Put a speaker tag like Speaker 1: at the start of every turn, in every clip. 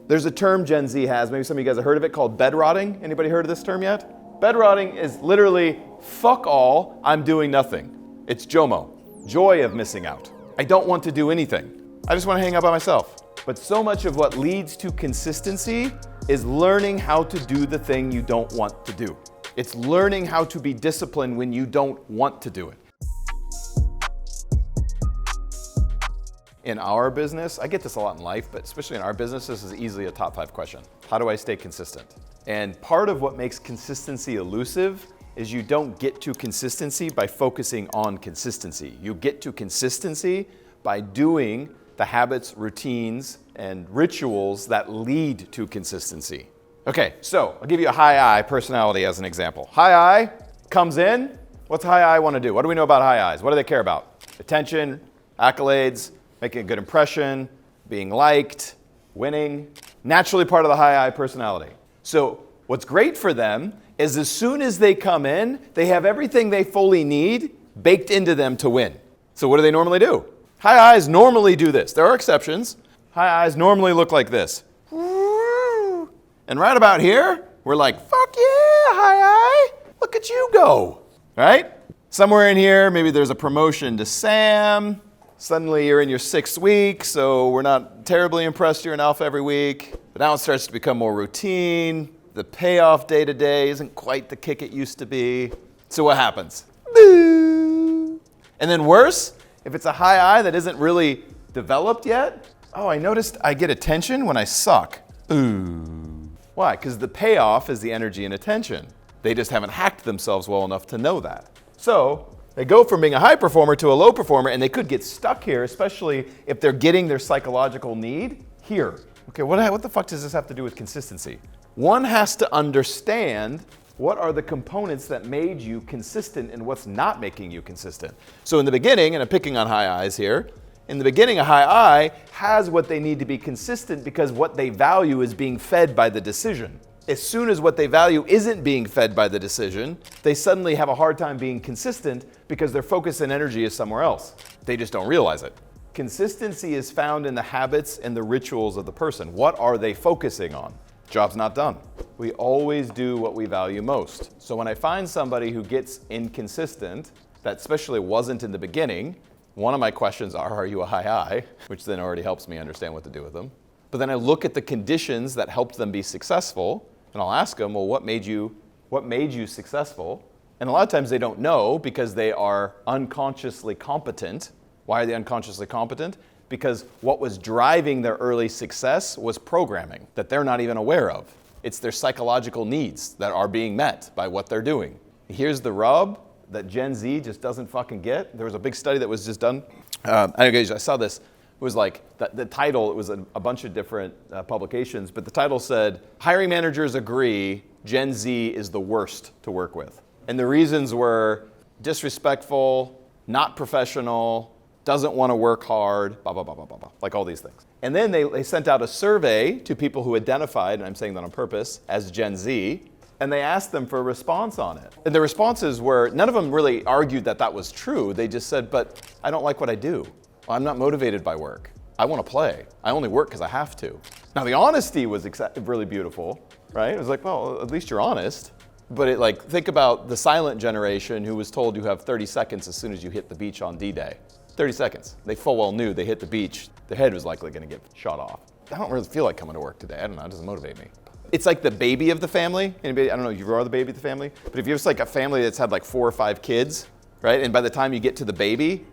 Speaker 1: There's a term Gen Z has, maybe some of you guys have heard of it, called bedrotting. Anybody heard of this term yet? Bedrotting is literally, fuck all, I'm doing nothing. It's JOMO, joy of missing out. I don't want to do anything. I just want to hang out by myself. But so much of what leads to consistency is learning how to do the thing you don't want to do. It's learning how to be disciplined when you don't want to do it. In our business, I get this a lot in life, but especially in our business, this is easily a top 5 question. How do I stay consistent? And part of what makes consistency elusive is you don't get to consistency by focusing on consistency. You get to consistency by doing the habits, routines, and rituals that lead to consistency. Okay, so I'll give you a high I personality as an example. High I comes in. What's high I want to do? What do we know about high I's? What do they care about? Attention, accolades, making a good impression, being liked, winning. Naturally part of the high I personality. So what's great for them is as soon as they come in, they have everything they fully need baked into them to win. So what do they normally do? High I's normally do this. There are exceptions. High I's normally look like this. And right about here, we're like, fuck yeah, high I, look at you go, right? Somewhere in here, maybe there's a promotion to Sam. Suddenly you're in your 6th week, so we're not terribly impressed you're in alpha every week. But now it starts to become more routine. The payoff day to day isn't quite the kick it used to be. So what happens? Boo! And then worse, if it's a high I that isn't really developed yet, oh, I noticed I get attention when I suck. Ooh. Why? Because the payoff is the energy and attention. They just haven't hacked themselves well enough to know that. So they go from being a high performer to a low performer, and they could get stuck here, especially if they're getting their psychological need here. Okay, what the fuck does this have to do with consistency? One has to understand what are the components that made you consistent and what's not making you consistent. So in the beginning, and I'm picking on high I's here, in the beginning, a high I has what they need to be consistent because what they value is being fed by the decision. As soon as what they value isn't being fed by the decision, they suddenly have a hard time being consistent because their focus and energy is somewhere else. They just don't realize it. Consistency is found in the habits and the rituals of the person. What are they focusing on? Job's not done. We always do what we value most. So when I find somebody who gets inconsistent, that especially wasn't in the beginning, one of my questions are you a high I? Which then already helps me understand what to do with them. But then I look at the conditions that helped them be successful, and I'll ask them, well, what made you successful? And a lot of times they don't know because they are unconsciously competent. Why are they unconsciously competent? Because what was driving their early success was programming that they're not even aware of. It's their psychological needs that are being met by what they're doing. Here's the rub that Gen Z just doesn't fucking get. There was a big study that was just done. I saw this. It was like, the title, it was a bunch of different publications, but the title said, hiring managers agree Gen Z is the worst to work with. And the reasons were disrespectful, not professional, doesn't want to work hard, blah, blah, blah, blah, blah, blah, like all these things. And then they sent out a survey to people who identified, and I'm saying that on purpose, as Gen Z, and they asked them for a response on it. And the responses were, none of them really argued that that was true. They just said, but I don't like what I do. I'm not motivated by work. I want to play. I only work because I have to. Now the honesty was really beautiful, right? It was like, well, at least you're honest. But think about the silent generation who was told you have 30 seconds as soon as you hit the beach on D-Day. 30 seconds. They full well knew they hit the beach, their head was likely going to get shot off. I don't really feel like coming to work today. I don't know, it doesn't motivate me. It's like the baby of the family. Anybody, I don't know if you are the baby of the family, but if you're just like a family that's had like 4 or 5 kids, right? And by the time you get to the baby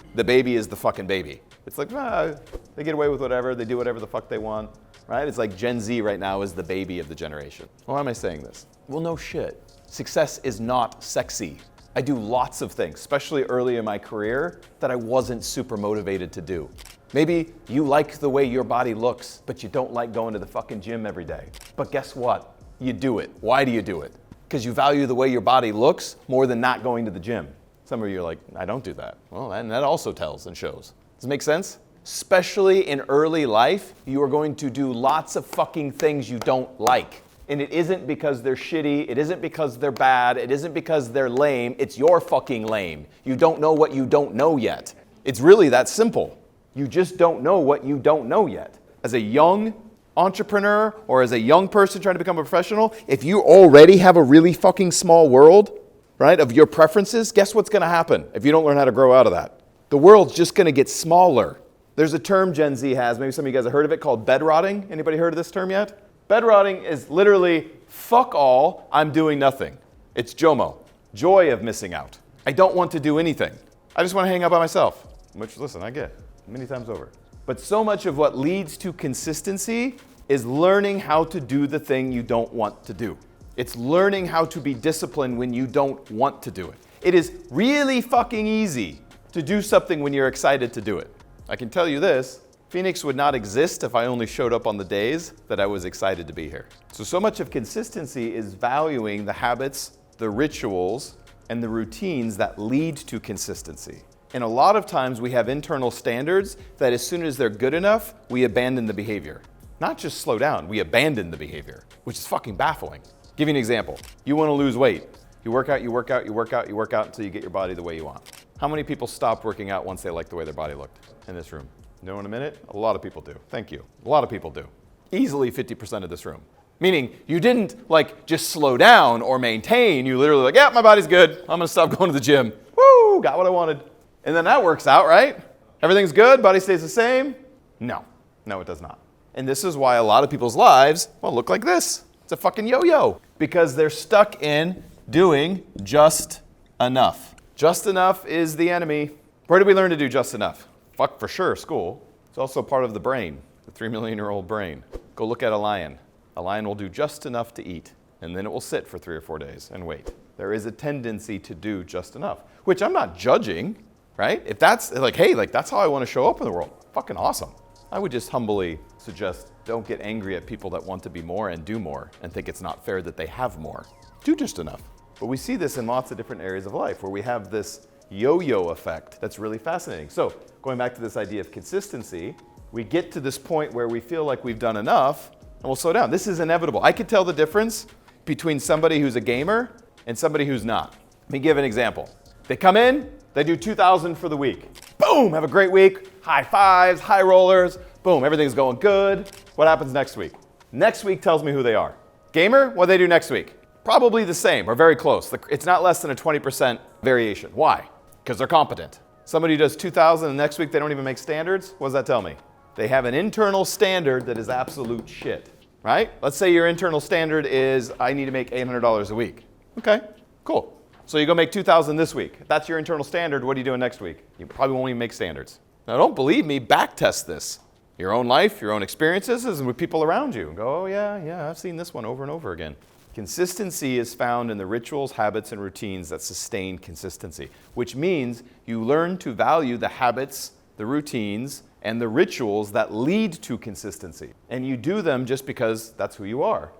Speaker 1: is the fucking baby. It's like, they get away with whatever, they do whatever the fuck they want, right? It's like Gen Z right now is the baby of the generation. Why am I saying this? Well, no shit. Success is not sexy. I do lots of things, especially early in my career, that I wasn't super motivated to do. Maybe you like the way your body looks, but you don't like going to the fucking gym every day. But guess what? You do it. Why do you do it? Because you value the way your body looks more than not going to the gym. Some of you are like, I don't do that. Well, and that also tells and shows. Does it make sense? Especially in early life, you are going to do lots of fucking things you don't like. And it isn't because they're shitty, it isn't because they're bad, it isn't because they're lame, it's you're fucking lame. You don't know what you don't know yet. It's really that simple. You just don't know what you don't know yet. As a young entrepreneur or as a young person trying to become a professional, if you already have a really fucking small world, right, of your preferences, guess what's going to happen if you don't learn how to grow out of that? The world's just going to get smaller. There's a term Gen Z has, maybe some of you guys have heard of it, called bed rotting. Anybody heard of this term yet? Bed rotting is literally, fuck all, I'm doing nothing. It's JOMO, joy of missing out. I don't want to do anything. I just want to hang out by myself, which, listen, I get many times over. But so much of what leads to consistency is learning how to do the thing you don't want to do. It's learning how to be disciplined when you don't want to do it. It is really fucking easy to do something when you're excited to do it. I can tell you this, Phoenix would not exist if I only showed up on the days that I was excited to be here. So much of consistency is valuing the habits, the rituals, and the routines that lead to consistency. And a lot of times we have internal standards that as soon as they're good enough, we abandon the behavior. Not just slow down, we abandon the behavior, which is fucking baffling. Give you an example. You want to lose weight. You work out, you work out, you work out, you work out until you get your body the way you want. How many people stopped working out once they liked the way their body looked in this room? No in a minute? A lot of people do. Thank you. A lot of people do. Easily 50% of this room. Meaning you didn't like just slow down or maintain. You literally like, yeah, my body's good. I'm gonna stop going to the gym. Woo, got what I wanted. And then that works out, right? Everything's good, body stays the same? No, it does not. And this is why a lot of people's lives, well, look like this. It's a fucking yo-yo. Because they're stuck in doing just enough. Just enough is the enemy. Where did we learn to do just enough? Fuck, for sure, school. It's also part of the brain, the 3 million-year-old brain. Go look at a lion. A lion will do just enough to eat, and then it will sit for 3 or 4 days and wait. There is a tendency to do just enough, which I'm not judging, right? If that's like, hey, like that's how I want to show up in the world, fucking awesome. I would just humbly suggest don't get angry at people that want to be more and do more and think it's not fair that they have more. Do just enough. But we see this in lots of different areas of life where we have this yo-yo effect that's really fascinating. So going back to this idea of consistency, we get to this point where we feel like we've done enough and we'll slow down. This is inevitable. I could tell the difference between somebody who's a gamer and somebody who's not. Let me give an example. They come in, they do 2,000 for the week. Boom, have a great week. High fives, high rollers. Boom, everything's going good. What happens next week? Next week tells me who they are. Gamer, what do they do next week? Probably the same or very close. It's not less than a 20% variation. Why? Because they're competent. Somebody who does 2,000 and next week they don't even make standards, what does that tell me? They have an internal standard that is absolute shit, right? Let's say your internal standard is, I need to make $800 a week. Okay, cool. So you go make 2,000 this week. If that's your internal standard, what are you doing next week? You probably won't even make standards. Now don't believe me, back test this. Your own life, your own experiences, and with people around you. Go, oh yeah, I've seen this one over and over again. Consistency is found in the rituals, habits, and routines that sustain consistency, which means you learn to value the habits, the routines, and the rituals that lead to consistency. And you do them just because that's who you are.